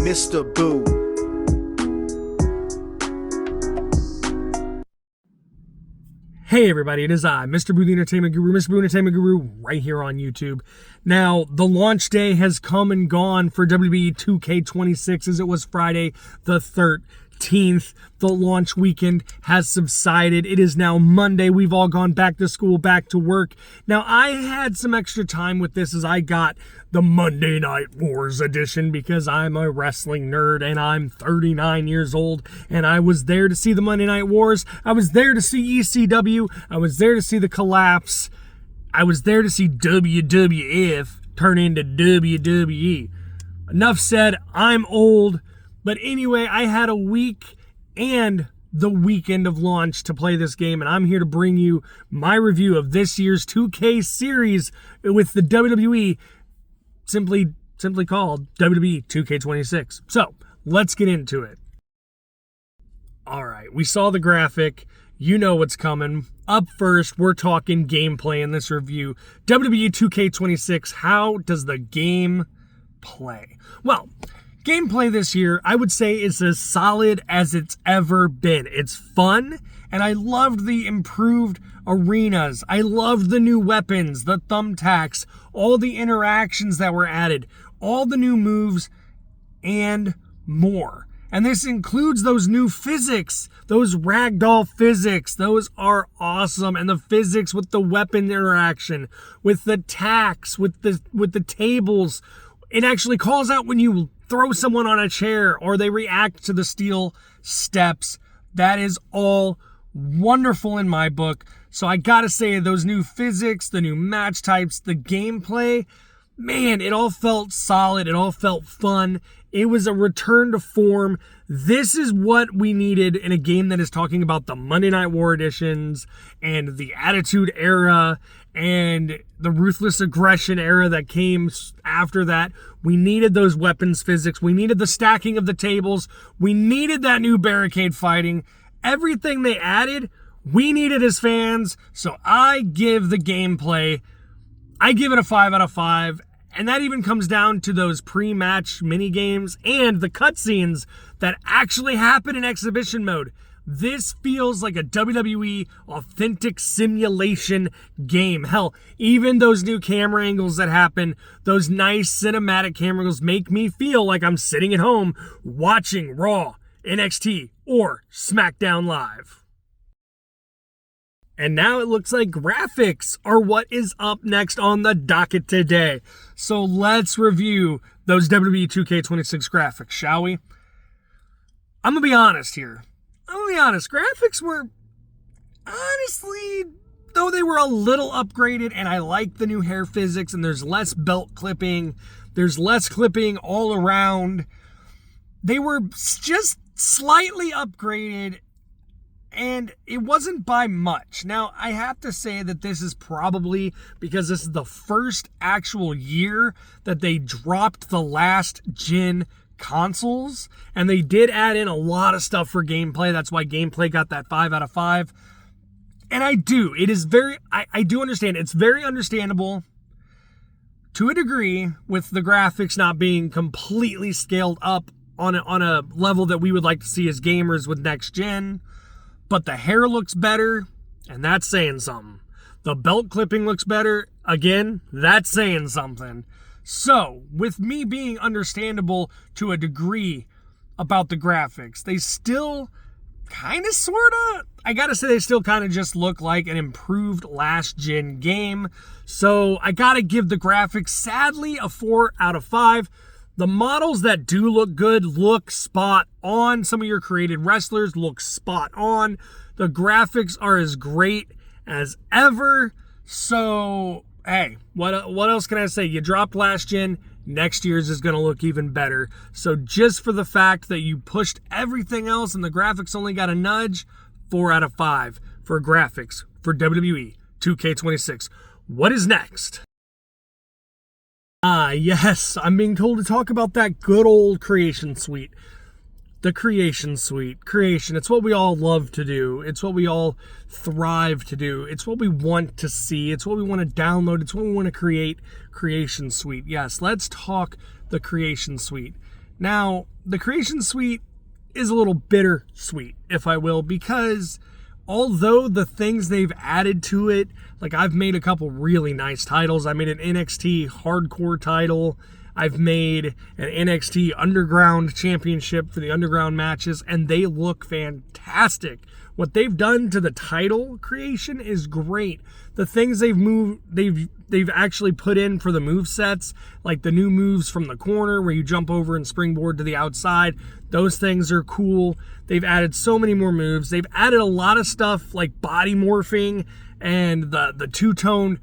MrBoo. Hey everybody, it is I, MrBoo the Entertainment Guru, MrBoo Entertainment Guru, right here on YouTube. Now, the launch day has come and gone for WWE 2K26 as it was Friday the 13th. The launch weekend has subsided. It is now Monday. We've all gone back to school, back to work. Now, I had some extra time with this as I got the Monday Night Wars edition because I'm a wrestling nerd and I'm 39 years old and I was there to see the Monday Night Wars. I was there to see ECW. I was there to see the collapse. I was there to see WWF turn into WWE. Enough said, I'm old. But anyway, I had a week and the weekend of launch to play this game, and I'm here to bring you my review of this year's 2K series with the WWE, simply called WWE 2K26. So, let's get into it. Alright, we saw the graphic. You know what's coming. Up first, we're talking gameplay in this review. WWE 2K26, how does the game play? Well, gameplay this year, I would say, is as solid as it's ever been. It's fun, and I loved the improved arenas. I loved the new weapons, the thumbtacks, all the interactions that were added, all the new moves, and more. And this includes those new physics, those ragdoll physics. Those are awesome. And the physics with the weapon interaction, with the tacks, with the tables. It actually calls out when you throw someone on a chair or they react to the steel steps. That is all wonderful in my book. So I gotta say, those new physics, the new match types, the gameplay, man, it all felt solid. It all felt fun. It was a return to form. This is what we needed in a game that is talking about the Monday Night War editions and the Attitude Era and the Ruthless Aggression era that came after that. We needed those weapons physics. We needed the stacking of the tables. We needed that new barricade fighting. Everything they added, we needed as fans. So I give the gameplay, I give it a 5 out of 5. And that even comes down to those pre-match mini games and the cutscenes that actually happen in exhibition mode. This feels like a WWE authentic simulation game. Hell, even those new camera angles that happen, those nice cinematic camera angles make me feel like I'm sitting at home watching Raw, NXT, or SmackDown Live. And now it looks like graphics are what is up next on the docket today. So let's review those WWE 2K26 graphics, shall we? I'm going to be honest here. Graphics were, honestly, though they were a little upgraded, and I like the new hair physics, and there's less belt clipping, there's less clipping all around. They were just slightly upgraded, and it wasn't by much. Now, I have to say that this is probably because this is the first actual year that they dropped the last gen consoles, and they did add in a lot of stuff for gameplay. That's why gameplay got that 5 out of 5. And I do understand. It's very understandable to a degree with the graphics not being completely scaled up on a level that we would like to see as gamers with next gen. But the hair looks better, and that's saying something. The belt clipping looks better. Again, that's saying something. So, with me being understandable to a degree about the graphics, they still kind of, I gotta say, they still kind of just look like an improved last-gen game. So, I gotta give the graphics, sadly, a 4 out of 5. The models that do look good look spot on. Some of your created wrestlers look spot on. The graphics are as great as ever. So, hey, what else can I say? You dropped last gen, next year's is going to look even better. So just for the fact that you pushed everything else and the graphics only got a nudge, 4 out of 5 for graphics for WWE 2K26. What is next? Yes, I'm being told to talk about that good old creation suite. The creation suite. Creation, it's what we all love to do. It's what we all thrive to do. It's what we want to see. It's what we want to download. It's what we want to create. Creation suite. Yes, let's talk the creation suite. Now, the Creation Suite is a little bittersweet, if I will, because although the things they've added to it, like I've made a couple really nice titles. I made an NXT hardcore title. I've made an NXT Underground Championship for the Underground matches, and they look fantastic. What they've done to the title creation is great. The things they've actually put in for the move sets, like the new moves from the corner where you jump over and springboard to the outside, those things are cool. They've added so many more moves. They've added a lot of stuff like body morphing and the two-tone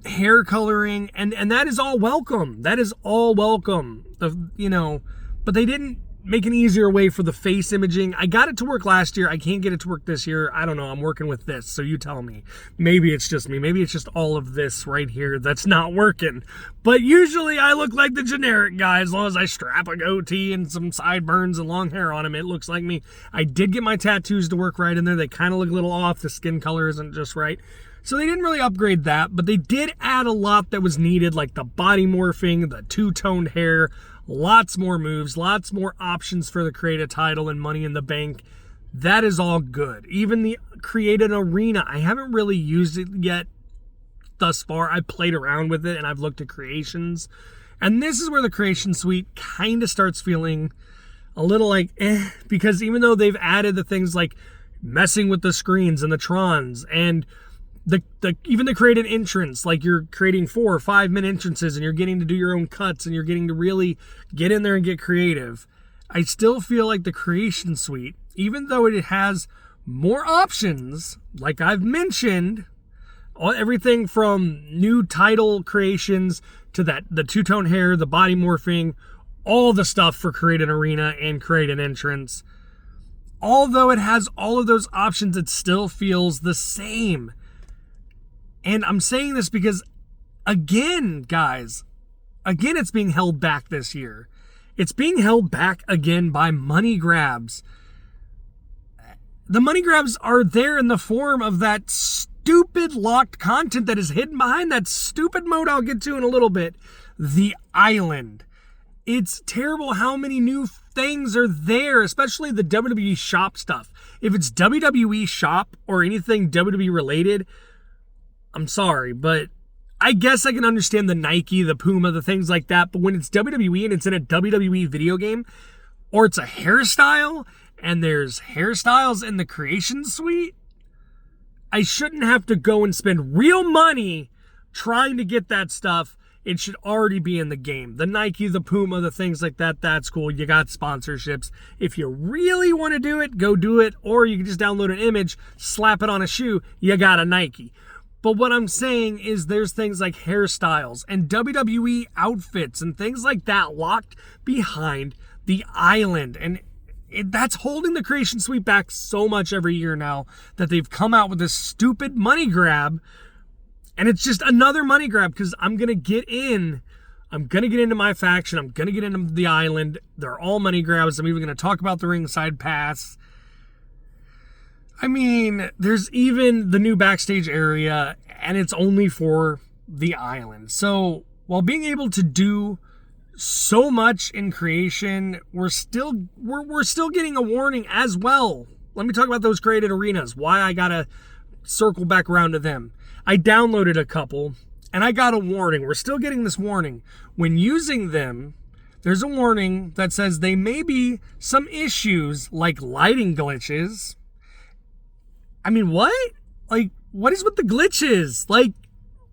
hair coloring, and that is all welcome. That is all welcome. But they didn't make an easier way for the face imaging. I got it to work last year. I can't get it to work this year. I don't know. I'm working with this, so you tell me. Maybe it's just me. Maybe it's just all of this right here that's not working. But usually I look like the generic guy as long as I strap a goatee and some sideburns and long hair on him. It looks like me. I did get my tattoos to work right in there. They kind of look a little off. The skin color isn't just right. So they didn't really upgrade that, but they did add a lot that was needed, like the body morphing, the two-toned hair, lots more moves, lots more options for the Create a Title and Money in the Bank. That is all good. Even the Create an Arena, I haven't really used it yet thus far. I played around with it and I've looked at creations. And this is where the Creation Suite kind of starts feeling a little like because even though they've added the things like messing with the screens and the Trons and even the create an entrance, like you're creating 4 or 5 minute entrances and you're getting to do your own cuts and you're getting to really get in there and get creative. I still feel like the Creation Suite, even though it has more options, like I've mentioned, everything from new title creations to the two-tone hair, the body morphing, all the stuff for Create an Arena and Create an Entrance. Although it has all of those options, it still feels the same. And I'm saying this because, again, guys, it's being held back this year. It's being held back again by money grabs. The money grabs are there in the form of that stupid locked content that is hidden behind that stupid mode I'll get to in a little bit. The Island. It's terrible how many new things are there, especially the WWE Shop stuff. If it's WWE Shop or anything WWE related, I'm sorry, but I guess I can understand the Nike, the Puma, the things like that. But when it's WWE and it's in a WWE video game, or it's a hairstyle and there's hairstyles in the Creation Suite, I shouldn't have to go and spend real money trying to get that stuff. It should already be in the game. The Nike, the Puma, the things like that, that's cool. You got sponsorships. If you really want to do it, go do it. Or you can just download an image, slap it on a shoe, you got a Nike. But what I'm saying is there's things like hairstyles and WWE outfits and things like that locked behind the Island. And that's holding the Creation Suite back so much every year now that they've come out with this stupid money grab. And it's just another money grab because I'm going to get in. I'm going to get into my faction. I'm going to get into the Island. They're all money grabs. I'm even going to talk about the Ringside Pass. I mean, there's even the new backstage area, and it's only for the Island. So while being able to do so much in creation, we're still getting a warning as well. Let me talk about those created arenas, why I gotta circle back around to them. I downloaded a couple, and I got a warning. We're still getting this warning. When using them, there's a warning that says they may be some issues like lighting glitches. I mean, what? Like, what is with the glitches? Like,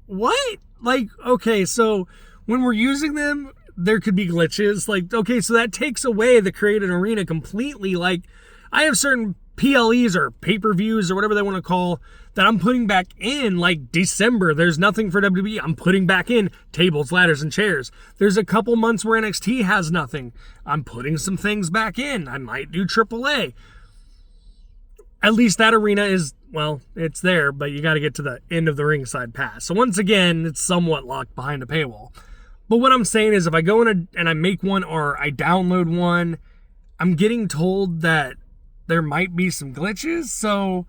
what? Like, okay, so when we're using them, there could be glitches. Like, okay, so that takes away the created arena completely. Like, I have certain PLEs or pay-per-views or whatever they want to call that I'm putting back in, like December. There's nothing for WWE. I'm putting back in tables, ladders, and chairs. There's a couple months where NXT has nothing. I'm putting some things back in. I might do AAA. At least that arena is, well, it's there, but you got to get to the end of the Ringside Pass. So once again, it's somewhat locked behind a paywall. But what I'm saying is if I go in and I make one or I download one, I'm getting told that there might be some glitches. So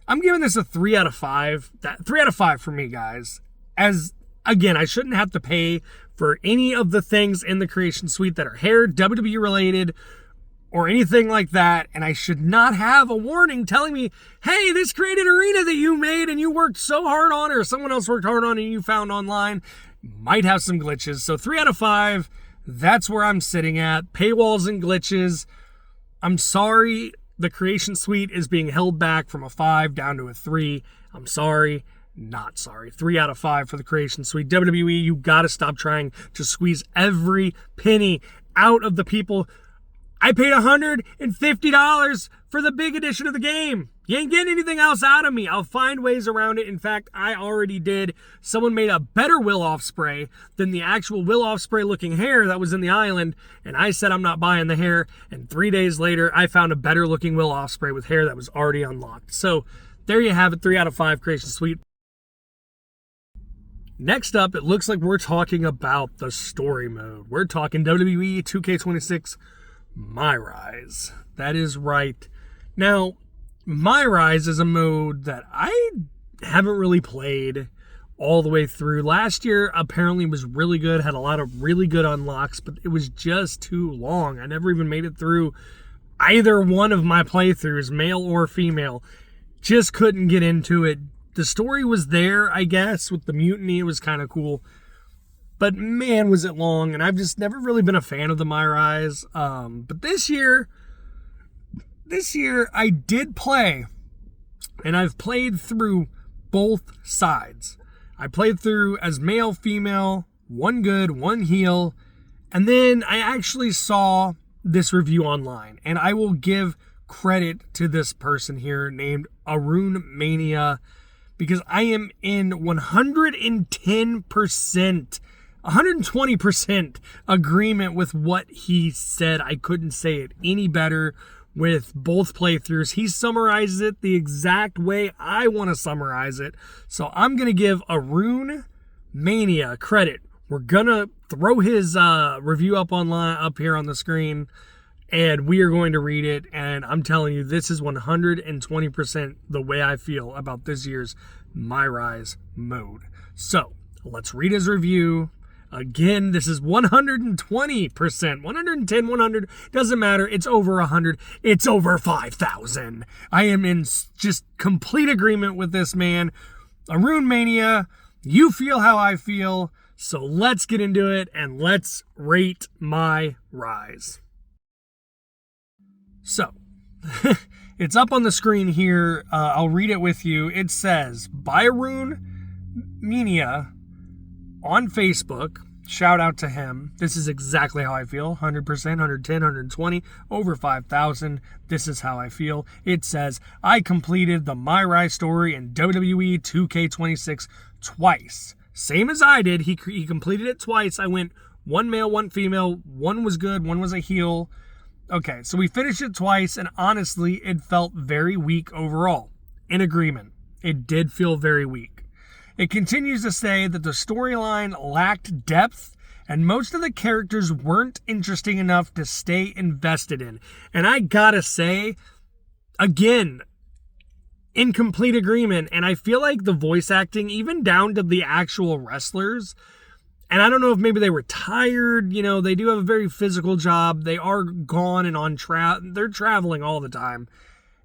I'm giving this a 3 out of 5. 3 out of 5 for me, guys. As, again, I shouldn't have to pay for any of the things in the creation suite that are hair, WWE related, or anything like that, and I should not have a warning telling me, hey, this created arena that you made and you worked so hard on, or someone else worked hard on and you found online, might have some glitches. So 3 out of 5, that's where I'm sitting at. Paywalls and glitches. I'm sorry the creation suite is being held back from a 5 down to a 3. I'm sorry. Not sorry. 3 out of 5 for the creation suite. WWE, you gotta stop trying to squeeze every penny out of the people. I paid $150 for the big edition of the game. You ain't getting anything else out of me. I'll find ways around it. In fact, I already did. Someone made a better Will Ospreay than the actual Will Ospreay looking hair that was in the island, and I said I'm not buying the hair, and 3 days later, I found a better looking Will Ospreay with hair that was already unlocked. So, there you have it, 3 out of 5 creation suite. Next up, it looks like we're talking about the story mode. We're talking WWE 2K26 My Rise. That is right. Now, My Rise is a mode that I haven't really played all the way through. Last year apparently was really good, had a lot of really good unlocks, but it was just too long. I never even made it through either one of my playthroughs, male or female. Just couldn't get into it. The story was there, I guess, with the mutiny. It was kind of cool. But man, was it long, and I've just never really been a fan of the My Rise. But this year I did play, and I've played through both sides. I played through as male, female, one good, one heel, and then I actually saw this review online, and I will give credit to this person here named Arun Mania, because I am in 120% agreement with what he said. I couldn't say it any better with both playthroughs. He summarizes it the exact way I want to summarize it. So I'm going to give Arun Mania credit. We're going to throw his review up here on the screen, and we are going to read it. And I'm telling you, this is 120% the way I feel about this year's My Rise mode. So let's read his review. Again, this is 120%. 110, 100, doesn't matter. It's over 100. It's over 5,000. I am in just complete agreement with this man. Arun Mania, you feel how I feel. So let's get into it and let's rate My Rise. So, it's up on the screen here. I'll read it with you. It says, by Arun Mania on Facebook. Shout out to him. This is exactly how I feel. 100%, 110, 120, over 5,000. This is how I feel. It says, I completed the My Rise story in WWE 2K26 twice. Same as I did. He completed it twice. I went one male, one female. One was good, one was a heel. Okay, so we finished it twice, and honestly, it felt very weak overall. In agreement. It did feel very weak. It continues to say that the storyline lacked depth, and most of the characters weren't interesting enough to stay invested in. And I gotta say, again, in complete agreement, and I feel like the voice acting, even down to the actual wrestlers, and I don't know if maybe they were tired, they do have a very physical job. They are gone and they're traveling all the time.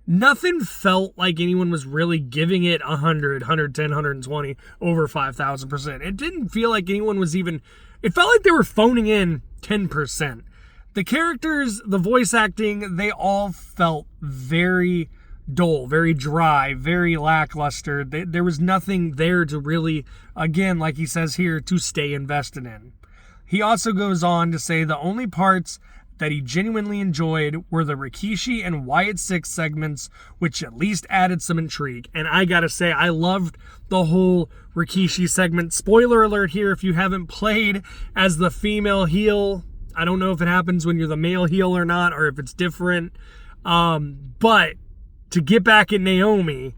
Nothing felt like anyone was really giving it 100, 110, 120, over 5,000%. It didn't feel like anyone was even, it felt like they were phoning in 10%. The characters, the voice acting, they all felt very dull, very dry, very lackluster. There was nothing there to really, again, like he says here, to stay invested in. He also goes on to say the only parts that he genuinely enjoyed were the Rikishi and Wyatt Six segments, which at least added some intrigue. And I gotta say, I loved the whole Rikishi segment. Spoiler alert here, if you haven't played as the female heel, I don't know if it happens when you're the male heel or not, or if it's different. But to get back at Naomi,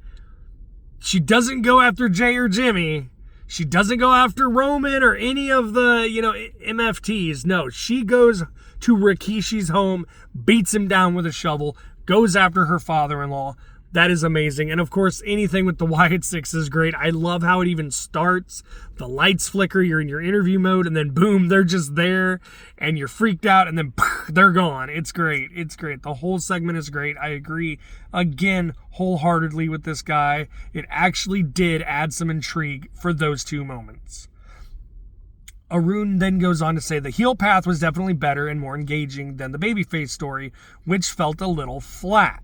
she doesn't go after Jay or Jimmy. She doesn't go after Roman or any of the, MFTs. No, she goes to Rikishi's home, beats him down with a shovel, goes after her father-in-law. That is amazing. And of course, anything with the Wyatt Six is great. I love how it even starts. The lights flicker, you're in your interview mode, and then boom, they're just there, and you're freaked out, and then they're gone. It's great. It's great. The whole segment is great. I agree, again, wholeheartedly with this guy. It actually did add some intrigue for those 2 moments. Arun then goes on to say the heel path was definitely better and more engaging than the babyface story, which felt a little flat.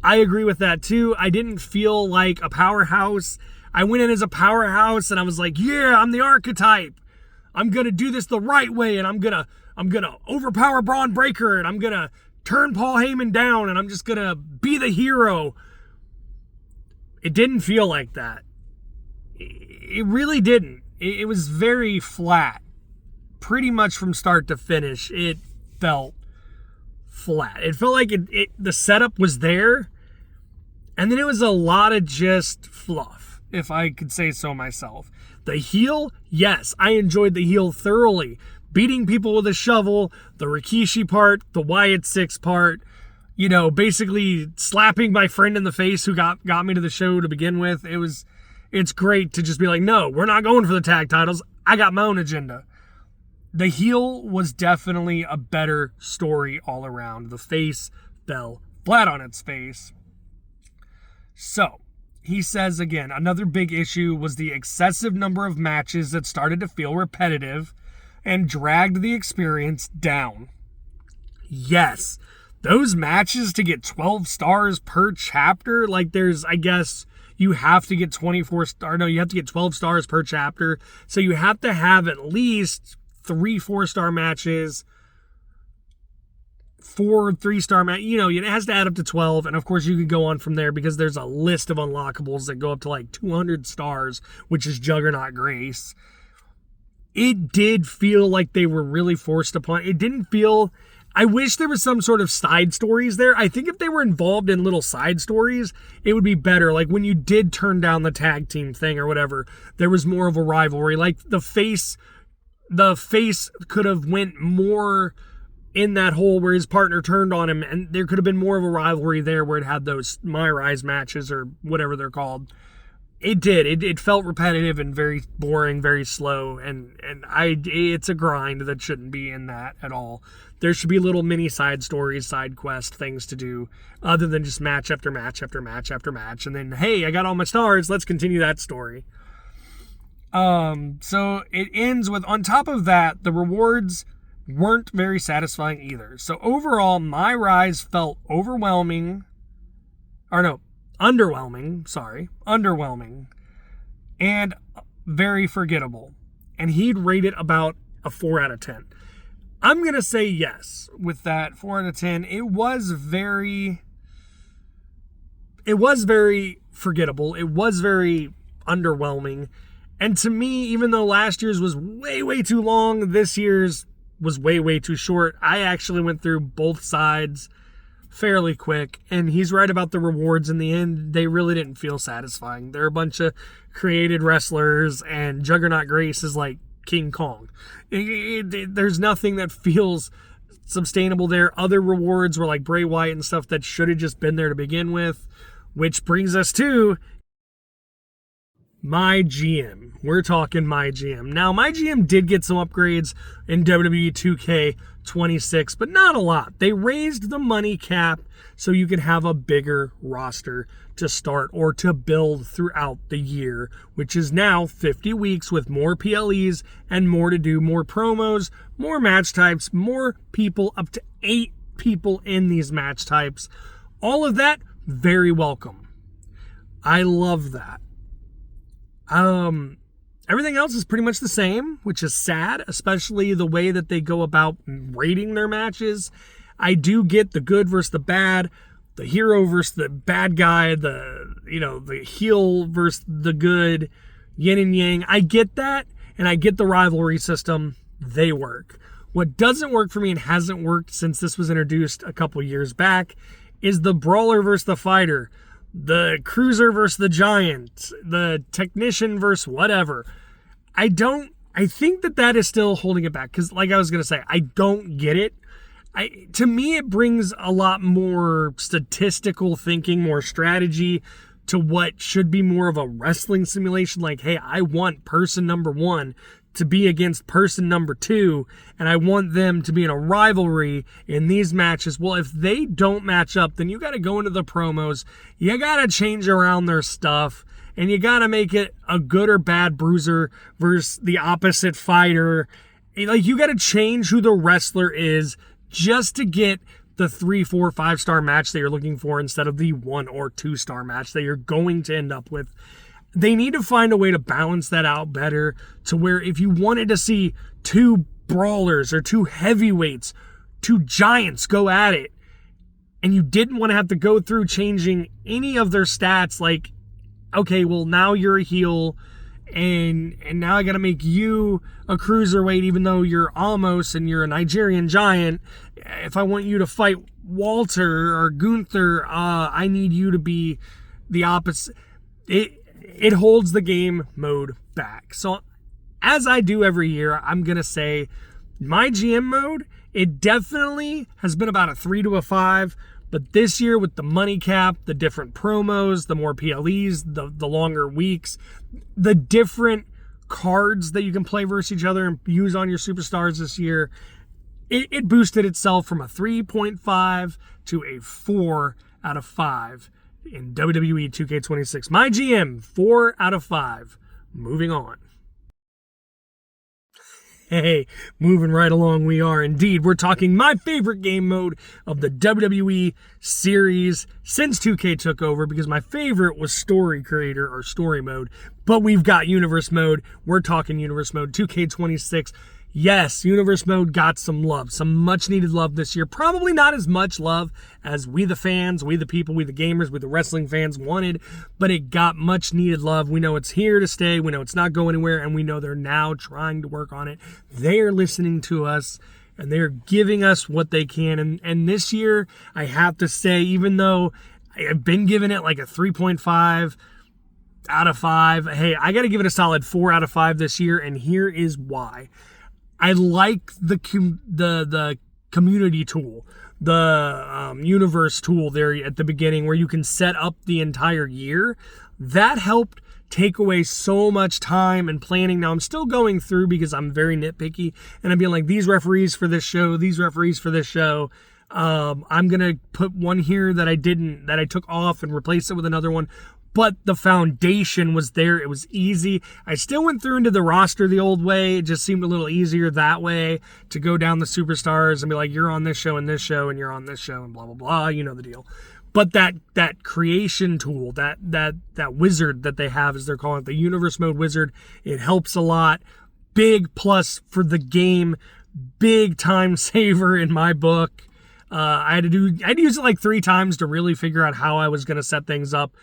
I agree with that too. I didn't feel like a powerhouse. I went in as a powerhouse and I was like, yeah, I'm the archetype. I'm going to do this the right way, and I'm going to overpower Braun Breaker, and I'm going to turn Paul Heyman down, and I'm just going to be the hero. It didn't feel like that. It really didn't. It was very flat. Pretty much from start to finish, it felt flat. It felt like the setup was there, and then it was a lot of just fluff, if I could say so myself. The heel, yes, I enjoyed the heel thoroughly. Beating people with a shovel, the Rikishi part, the Wyatt Six part, basically slapping my friend in the face who got me to the show to begin with. It's great to just be like, no, we're not going for the tag titles. I got my own agenda. The heel was definitely a better story all around. The face fell flat on its face. So, he says again, another big issue was the excessive number of matches that started to feel repetitive and dragged the experience down. Yes, those matches to get 12 stars per chapter, like there's, I guess, you have to get 12 stars per chapter. So you have to have at least 3 4-star matches, 4 3-star matches. It has to add up to 12. And of course, you could go on from there because there's a list of unlockables that go up to like 200 stars, which is Juggernaut Grace. It did feel like they were really forced upon. It didn't feel. I wish there was some sort of side stories there. I think if they were involved in little side stories, it would be better. Like when you did turn down the tag team thing or whatever, there was more of a rivalry. Like the face could have went more in that hole where his partner turned on him, and there could have been more of a rivalry there where it had those My Rise matches or whatever they're called. It did. It felt repetitive and very boring, very slow, and it's a grind that shouldn't be in that at all. There should be little mini side stories, side quest things to do, other than just match after match after match after match, and then, hey, I got all my stars, let's continue that story. So it ends with, on top of that, the rewards weren't very satisfying either. So overall, My Rise felt underwhelming, and very forgettable. And he'd rate it about a 4 out of 10. I'm going to say yes with that 4 out of 10. It was very forgettable. It was very underwhelming. And to me, even though last year's was way, way too long, this year's was way, way too short. I actually went through both sides fairly quick, and he's right about the rewards in the end. They really didn't feel satisfying. They're a bunch of created wrestlers, and Juggernaut Grace is like King Kong. There's nothing that feels sustainable there. Other rewards were like Bray Wyatt and stuff that should have just been there to begin with, which brings us to My GM. We're talking My GM. Now, My GM did get some upgrades in WWE 2K26, but not a lot. They raised the money cap so you could have a bigger roster to start or to build throughout the year, which is now 50 weeks with more PLEs and more to do, more promos, more match types, more people, up to 8 people in these match types. All of that, very welcome. I love that. Everything else is pretty much the same, which is sad, especially the way that they go about rating their matches. I do get the good versus the bad, the hero versus the bad guy, the heel versus the good, yin and yang. I get that, and I get the rivalry system. They work. What doesn't work for me and hasn't worked since this was introduced a couple years back is the brawler versus the fighter. The cruiser versus the giant, the technician versus whatever. I think that is still holding it back. Because like I was going to say, I don't get it. To me, it brings a lot more statistical thinking, more strategy to what should be more of a wrestling simulation. Like, hey, I want person number 1 to be against person number 2, and I want them to be in a rivalry in these matches. Well, if they don't match up, then you got to go into the promos, you got to change around their stuff, and you got to make it a good or bad bruiser versus the opposite fighter. Like, you got to change who the wrestler is just to get the 3, 4, 5-star match that you're looking for instead of the 1 or 2-star match that you're going to end up with. They need to find a way to balance that out better to where if you wanted to see 2 brawlers or 2 heavyweights, 2 giants go at it, and you didn't want to have to go through changing any of their stats, like, okay, well, now you're a heel, and now I got to make you a cruiserweight even though you're Amos and you're a Nigerian giant. If I want you to fight Walter or Gunther, I need you to be the opposite. It holds the game mode back. So as I do every year, I'm going to say my GM mode, it definitely has been about a 3 to a 5. But this year with the money cap, the different promos, the more PLEs, the longer weeks, the different cards that you can play versus each other and use on your superstars this year, it boosted itself from a 3.5 to a 4 out of 5 in WWE 2K26. My GM, 4 out of 5. Moving on. Hey, moving right along we are indeed. We're talking my favorite game mode of the WWE series since 2K took over, because my favorite was Story Creator or Story Mode, but we've got Universe Mode. We're talking Universe Mode, 2K26. Yes, Universe Mode got some love, some much needed love this year. Probably not as much love as we the fans, we the people, we the gamers, we the wrestling fans wanted, but it got much needed love. We know it's here to stay. We know it's not going anywhere, and we know they're now trying to work on it. They're listening to us, and they're giving us what they can. And this year, I have to say, even though I've been giving it like a 3.5 out of 5, hey, I got to give it a solid 4 out of 5 this year, and here is why. I like the community tool, the universe tool there at the beginning where you can set up the entire year. That helped take away so much time and planning. Now I'm still going through because I'm very nitpicky, and I'm being like, these referees for this show, these referees for this show. I'm going to put one here that I took off and replace it with another one. But the foundation was there. It was easy. I still went through into the roster the old way. It just seemed a little easier that way to go down the superstars and be like, you're on this show and you're on this show and blah, blah, blah. You know the deal. But that creation tool, that wizard that they have, as they're calling it, the Universe Mode Wizard, it helps a lot. Big plus for the game. Big time saver in my book. I had to use it like 3 times to really figure out how I was going to set things up.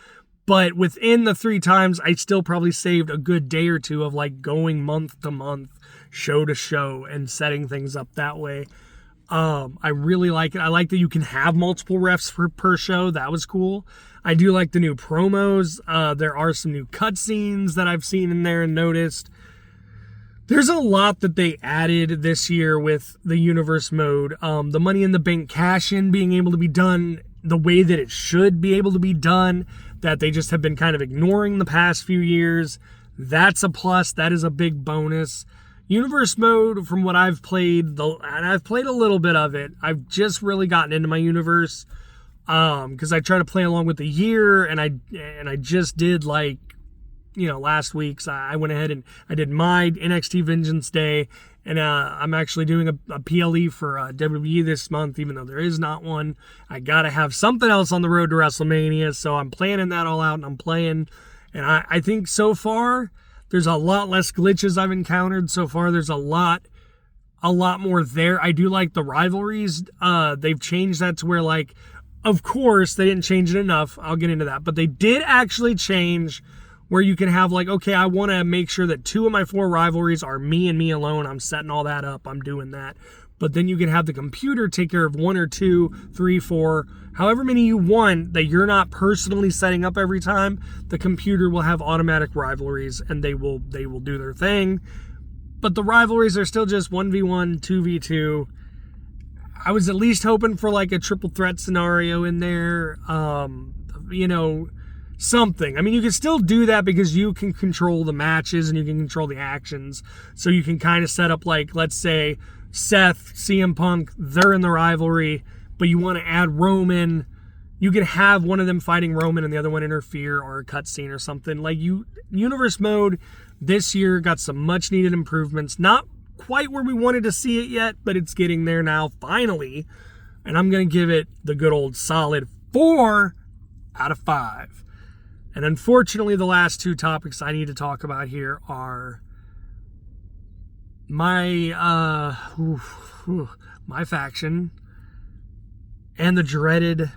But within the 3 times, I still probably saved a good day or 2 of like going month to month, show to show, and setting things up that way. I really like it. I like that you can have multiple refs per show. That was cool. I do like the new promos. There are some new cutscenes that I've seen in there and noticed. There's a lot that they added this year with the Universe Mode. The Money in the Bank cash-in being able to be done the way that it should be able to be done, that they just have been kind of ignoring the past few years. That's a plus. That is a big bonus. Universe Mode, from what I've played, and I've played a little bit of it, I've just really gotten into my universe because I try to play along with the year, and I just did, like, last week's. I went ahead and I did my NXT Vengeance Day, and I'm actually doing a PLE for WWE this month, even though there is not one. I gotta have something else on the road to WrestleMania, so I'm planning that all out, and I'm playing. And I think so far there's a lot less glitches I've encountered so far. There's a lot more there. I do like the rivalries. They've changed that to where, like, of course they didn't change it enough. I'll get into that, but they did actually change where you can have, like, okay, I want to make sure that 2 of my 4 rivalries are me and me alone. I'm setting all that up. I'm doing that. But then you can have the computer take care of 1 or 2, 3, 4, however many you want that you're not personally setting up every time. The computer will have automatic rivalries, and they will do their thing. But the rivalries are still just 1v1, 2v2. I was at least hoping for like a triple threat scenario in there. Something. I mean, you can still do that because you can control the matches and you can control the actions. So you can kind of set up like, let's say, Seth, CM Punk, they're in the rivalry, but you want to add Roman. You could have one of them fighting Roman and the other one interfere, or a cutscene or something. Like, Universe Mode this year got some much needed improvements. Not quite where we wanted to see it yet, but it's getting there now, finally. And I'm going to give it the good old solid 4 out of 5. And unfortunately, the last two topics I need to talk about here are my faction and the dreaded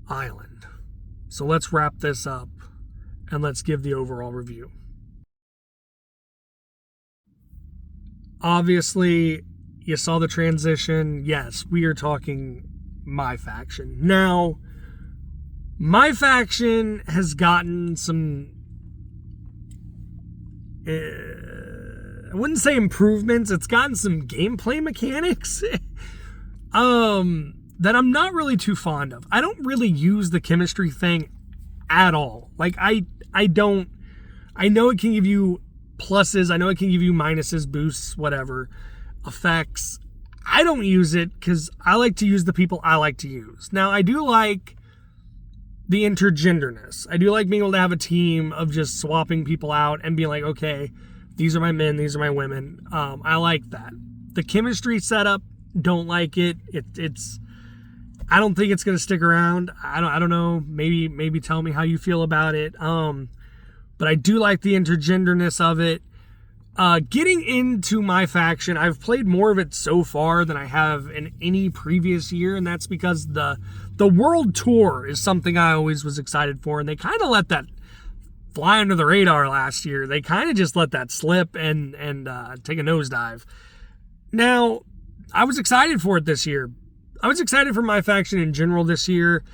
island. So let's wrap this up and let's give the overall review. Obviously, you saw the transition. Yes, we are talking my faction. Now, my faction has gotten some, I wouldn't say improvements. It's gotten some gameplay mechanics that I'm not really too fond of. I don't really use the chemistry thing at all. Like, I know it can give you pluses. I know it can give you minuses, boosts, whatever, effects. I don't use it because I like to use the people I like to use. Now, I do like the intergenderness. I do like being able to have a team of just swapping people out and being like, okay, these are my men, these are my women. I like that. The chemistry setup, don't like it. It's I don't think it's gonna stick around. I don't know. Maybe tell me how you feel about it. But I do like the intergenderness of it. Getting into my faction, I've played more of it so far than I have in any previous year, and that's because the World Tour is something I always was excited for, and they kind of let that fly under the radar last year. They kind of just let that slip and take a nosedive. Now, I was excited for it this year. I was excited for my faction in general this year.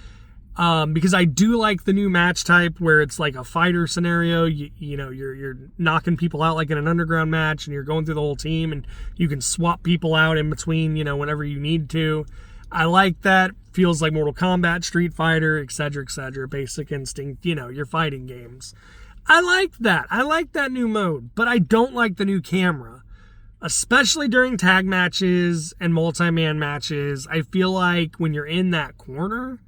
Because I do like the new match type where it's like a fighter scenario. You're knocking people out like in an underground match, and you're going through the whole team, and you can swap people out in between, whenever you need to. I like that. Feels like Mortal Kombat, Street Fighter, etc., Basic Instinct, your fighting games. I like that. I like that new mode, but I don't like the new camera. Especially during tag matches and multi-man matches. I feel like when you're in that corner,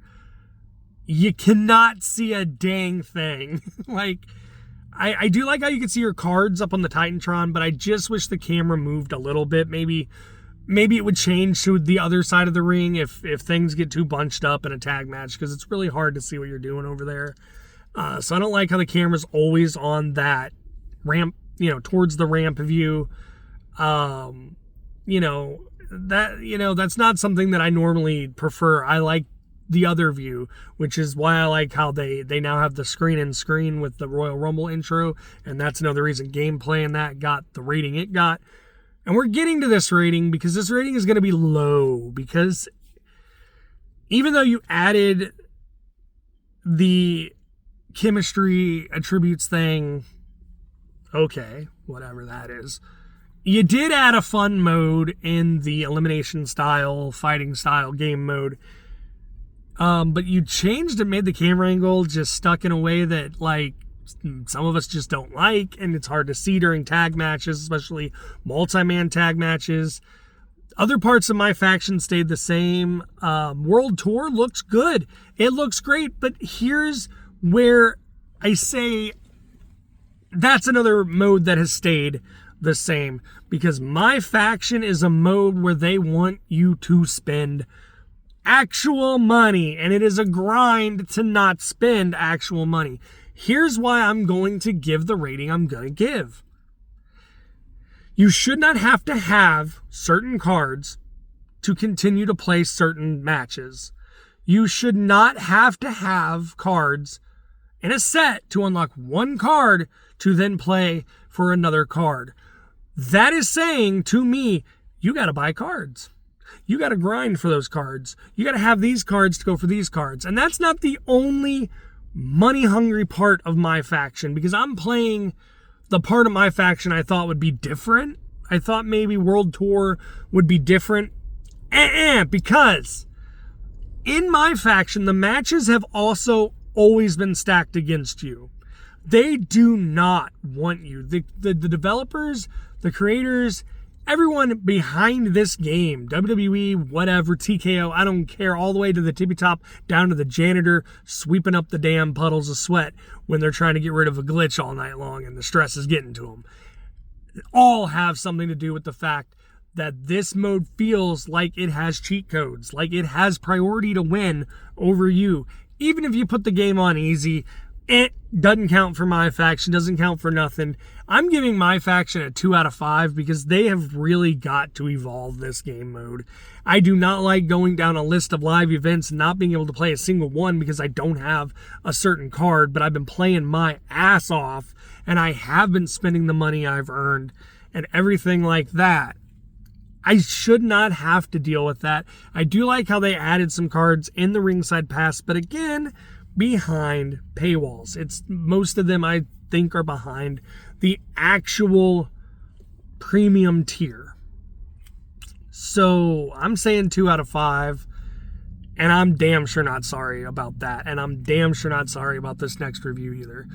you cannot see a dang thing. Like, I do like how you can see your cards up on the Titantron, but I just wish the camera moved a little bit. Maybe it would change to the other side of the ring if things get too bunched up in a tag match, because it's really hard to see what you're doing over there. So I don't like how the camera's always on that ramp, towards the ramp view. That's not something that I normally prefer. I like the other view, which is why I like how they now have the screen with the Royal Rumble intro, and that's another reason gameplay and that got the rating it got. And we're getting to this rating because this rating is going to be low, because even though you added the chemistry attributes thing, okay, whatever that is, you did add a fun mode in the elimination style, fighting style game mode. But you changed and made the camera angle just stuck in a way that, like, some of us just don't like, and it's hard to see during tag matches, especially multi-man tag matches. Other parts of my faction stayed the same. World Tour looks good. It looks great, but here's where I say that's another mode that has stayed the same, because my faction is a mode where they want you to spend actual money, and it is a grind to not spend actual money. Here's why I'm going to give the rating I'm going to give. You should not have to have certain cards to continue to play certain matches. You should not have to have cards in a set to unlock one card to then play for another card. That is saying to me, you got to buy cards. You got to grind for those cards. You got to have these cards to go for these cards. And that's not the only money-hungry part of my faction, because I'm playing the part of my faction I thought would be different. I thought maybe World Tour would be different. Because in my faction, the matches have also always been stacked against you. They do not want you. The developers, the creators, everyone behind this game, WWE, whatever, TKO, I don't care, all the way to the tippy top, down to the janitor sweeping up the damn puddles of sweat when they're trying to get rid of a glitch all night long and the stress is getting to them. All have something to do with the fact that this mode feels like it has cheat codes, like it has priority to win over you. Even if you put the game on easy, it doesn't count for my faction, doesn't count for nothing. I'm giving my faction a 2 out of 5 because they have really got to evolve this game mode. I do not like going down a list of live events and not being able to play a single one because I don't have a certain card, but I've been playing my ass off and I have been spending the money I've earned and everything like that. I should not have to deal with that. I do like how they added some cards in the Ringside Pass, but again, behind paywalls. It's most of them I think are behind the actual premium tier. So I'm saying 2 out of 5, and I'm damn sure not sorry about that. And I'm damn sure not sorry about this next review either.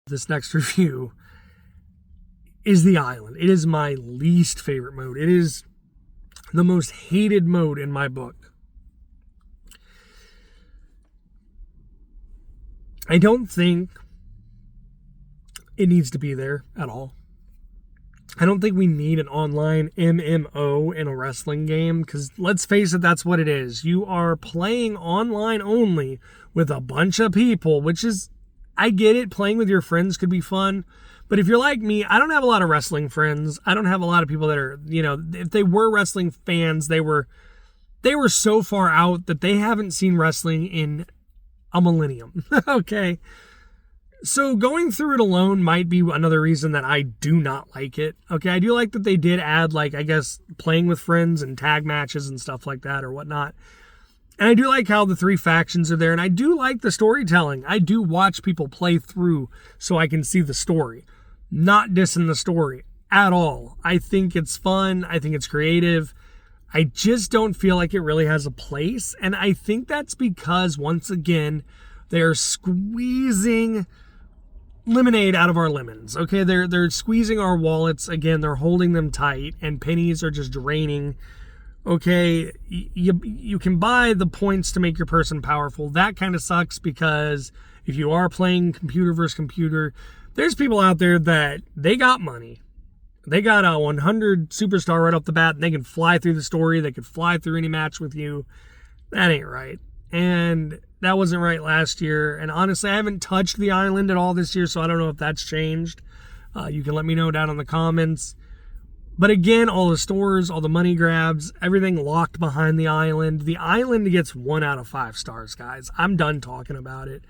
This next review is the island. It is my least favorite mode. It is the most hated mode in my book. I don't think it needs to be there at all. I don't think we need an online MMO in a wrestling game because let's face it, that's what it is. You are playing online only with a bunch of people, which is, I get it, playing with your friends could be fun. But if you're like me, I don't have a lot of wrestling friends. I don't have a lot of people that are, if they were wrestling fans, they were so far out that they haven't seen wrestling in a millennium. Okay. So going through it alone might be another reason that I do not like it. Okay. I do like that they did add, I guess, playing with friends and tag matches and stuff like that or whatnot. And I do like how the 3 factions are there. And I do like the storytelling. I do watch people play through so I can see the story. Not dissing the story at all. I think it's fun. I think it's creative. I just don't feel like it really has a place. And I think that's because, once again, they're squeezing lemonade out of our lemons. Okay, they're squeezing our wallets. Again, they're holding them tight, and pennies are just draining. Okay, you can buy the points to make your person powerful. That kind of sucks because if you are playing computer versus computer, there's people out there that they got money. They got a 100 superstar right off the bat, and they can fly through the story. They could fly through any match with you. That ain't right. And that wasn't right last year. And honestly, I haven't touched the island at all this year, so I don't know if that's changed. You can let me know down in the comments. But again, all the stores, all the money grabs, everything locked behind the island. The island gets 1 out of 5 stars, guys. I'm done talking about it.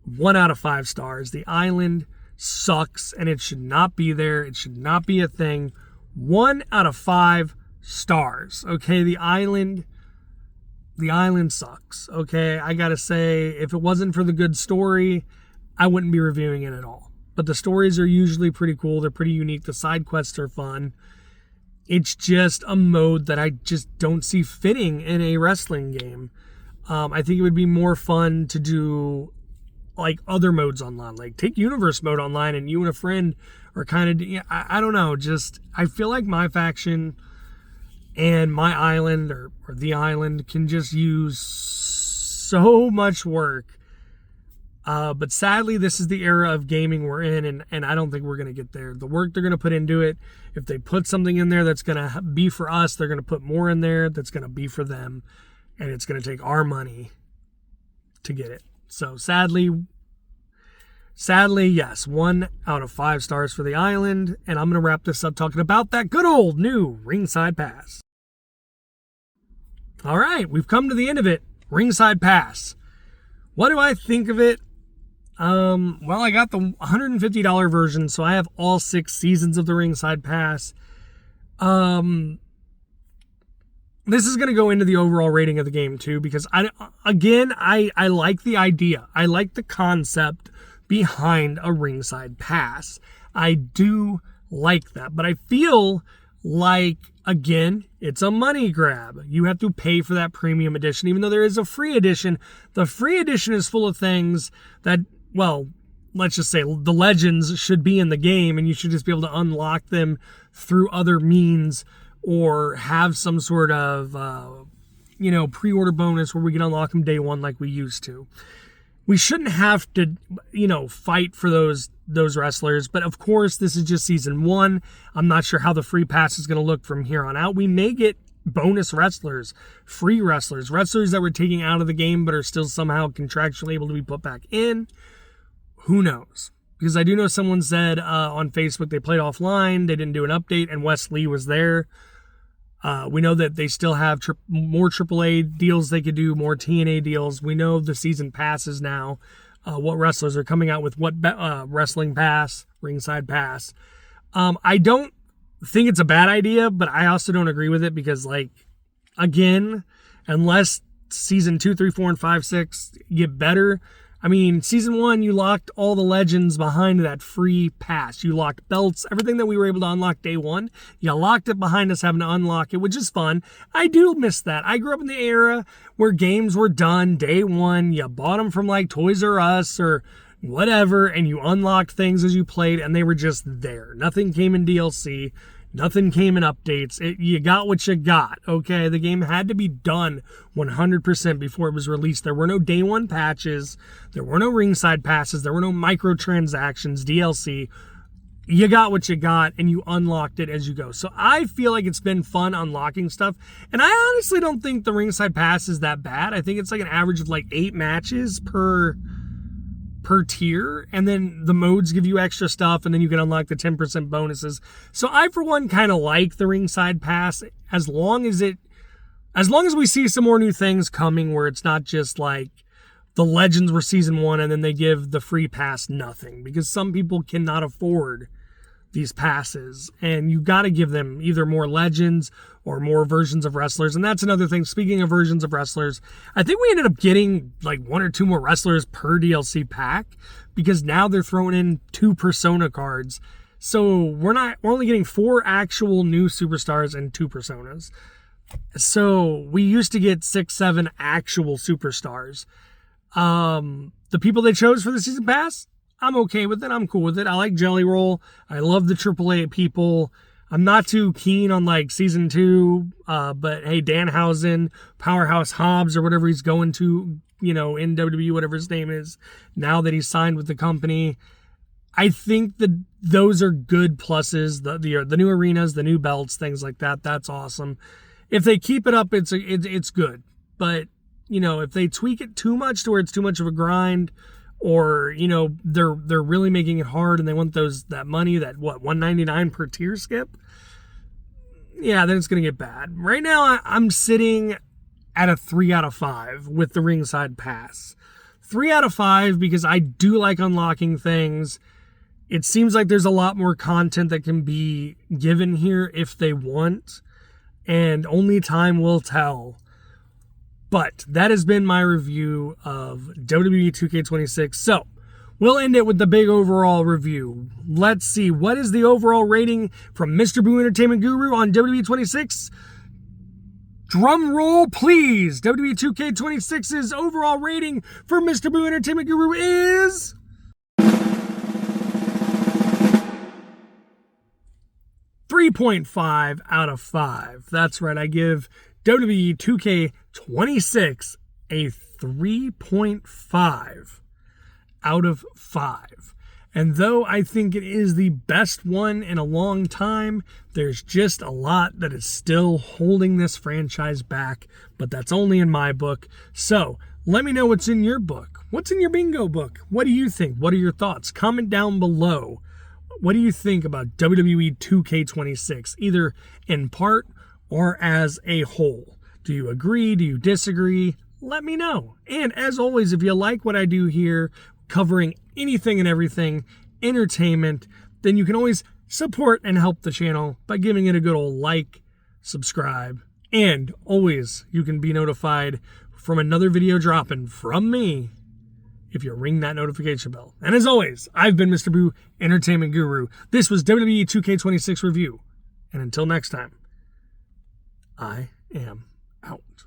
1 out of 5 stars. The island sucks, and it should not be there. It should not be a thing. 1 out of 5 stars. Okay, the island sucks. Okay, I gotta say, if it wasn't for the good story, I wouldn't be reviewing it at all. But the stories are usually pretty cool. They're pretty unique. The side quests are fun. It's just a mode that I just don't see fitting in a wrestling game. I think it would be more fun to do other modes online, take universe mode online and you and a friend are kind of, I don't know, just I feel like my faction and my island or the island can just use so much work. But sadly, this is the era of gaming we're in, and I don't think we're going to get there. The work they're going to put into it, if they put something in there that's going to be for us, they're going to put more in there that's going to be for them, and it's going to take our money to get it. So sadly, yes, 1 out of 5 stars for the island, and I'm going to wrap this up talking about that good old new Ringside Pass. All right, we've come to the end of it. Ringside Pass. What do I think of it? Well, I got the $150 version, so I have all 6 seasons of the Ringside Pass. This is going to go into the overall rating of the game too, because I like the idea. I like the concept behind a Ringside Pass. I do like that, but I feel Like, again, it's a money grab. You have to pay for that premium edition, even though there is a free edition. The free edition is full of things that, well, let's just say the legends should be in the game, and you should just be able to unlock them through other means or have some sort of, pre-order bonus where we can unlock them day one like we used to. We shouldn't have to, fight for those wrestlers. But of course, this is just season 1. I'm not sure how the free pass is going to look from here on out. We may get bonus wrestlers, free wrestlers that we're taking out of the game but are still somehow contractually able to be put back in. Who knows? Because I do know someone said on Facebook they played offline, they didn't do an update, and Wes Lee was there. We know that they still have more AAA deals they could do, more TNA deals. We know the season passes now, what wrestlers are coming out with what wrestling pass, Ringside Pass. I don't think it's a bad idea, but I also don't agree with it because, again, unless season 2, 3, 4, and 5, 6 get better. I mean, season 1, you locked all the legends behind that free pass. You locked belts, everything that we were able to unlock day 1. You locked it behind us having to unlock it, which is fun. I do miss that. I grew up in the era where games were done day 1. You bought them from Toys R Us or whatever, and you unlocked things as you played, and they were just there. Nothing came in DLC. Nothing came in updates. You got what you got, okay? The game had to be done 100% before it was released. There were no day 1 patches. There were no ringside passes. There were no microtransactions, DLC. You got what you got, and you unlocked it as you go. So I feel like it's been fun unlocking stuff. And I honestly don't think the ringside pass is that bad. I think it's an average of 8 matches per tier, and then the modes give you extra stuff, and then you can unlock the 10% bonuses. So I, for one, kind of like the ringside pass as long as we see some more new things coming where it's not just the legends were season 1 and then they give the free pass nothing, because some people cannot afford these passes, and you got to give them either more legends or more versions of wrestlers. And that's another thing. Speaking of versions of wrestlers, I think we ended up getting 1 or 2 more wrestlers per DLC pack, because now they're throwing in 2 Persona cards. So we're only getting 4 actual new superstars and 2 Personas. So we used to get 6, 7 actual superstars. The people they chose for the season pass, I'm okay with it. I'm cool with it. I like Jelly Roll. I love the AAA people. I'm not too keen on season 2, but hey, Danhausen, Powerhouse Hobbs, or whatever he's going to, in WWE, whatever his name is, now that he's signed with the company. I think that those are good pluses. The new arenas, the new belts, things like that. That's awesome. If they keep it up, it's good. But if they tweak it too much to where it's too much of a grind, or they're really making it hard and they want that money, that $199 per tier skip, yeah, then it's gonna get bad. Right now I'm sitting at a 3 out of 5 with the ringside pass. 3 out of 5 because I do like unlocking things. It seems like there's a lot more content that can be given here if they want, and only time will tell. But that has been my review of WWE 2K26. So we'll end it with the big overall review. Let's see. What is the overall rating from MrBoo Entertainment Guru on WWE 26? Drum roll, please. WWE 2K26's overall rating for MrBoo Entertainment Guru is 3.5 out of 5. That's right. I give WWE 2K26 a 3.5 out of 5. And though I think it is the best one in a long time, there's just a lot that is still holding this franchise back, but that's only in my book. So let me know what's in your book. What's in your bingo book? What do you think? What are your thoughts? Comment down below. What do you think about WWE 2K26, either in part or as a whole? Do you agree? Do you disagree? Let me know. And as always, if you like what I do here, covering anything and everything entertainment, then you can always support and help the channel by giving it a good old like, subscribe, and always you can be notified from another video dropping from me if you ring that notification bell. And as always, I've been MrBoo, Entertainment Guru. This was WWE 2K26 Review, And until next time, I am out.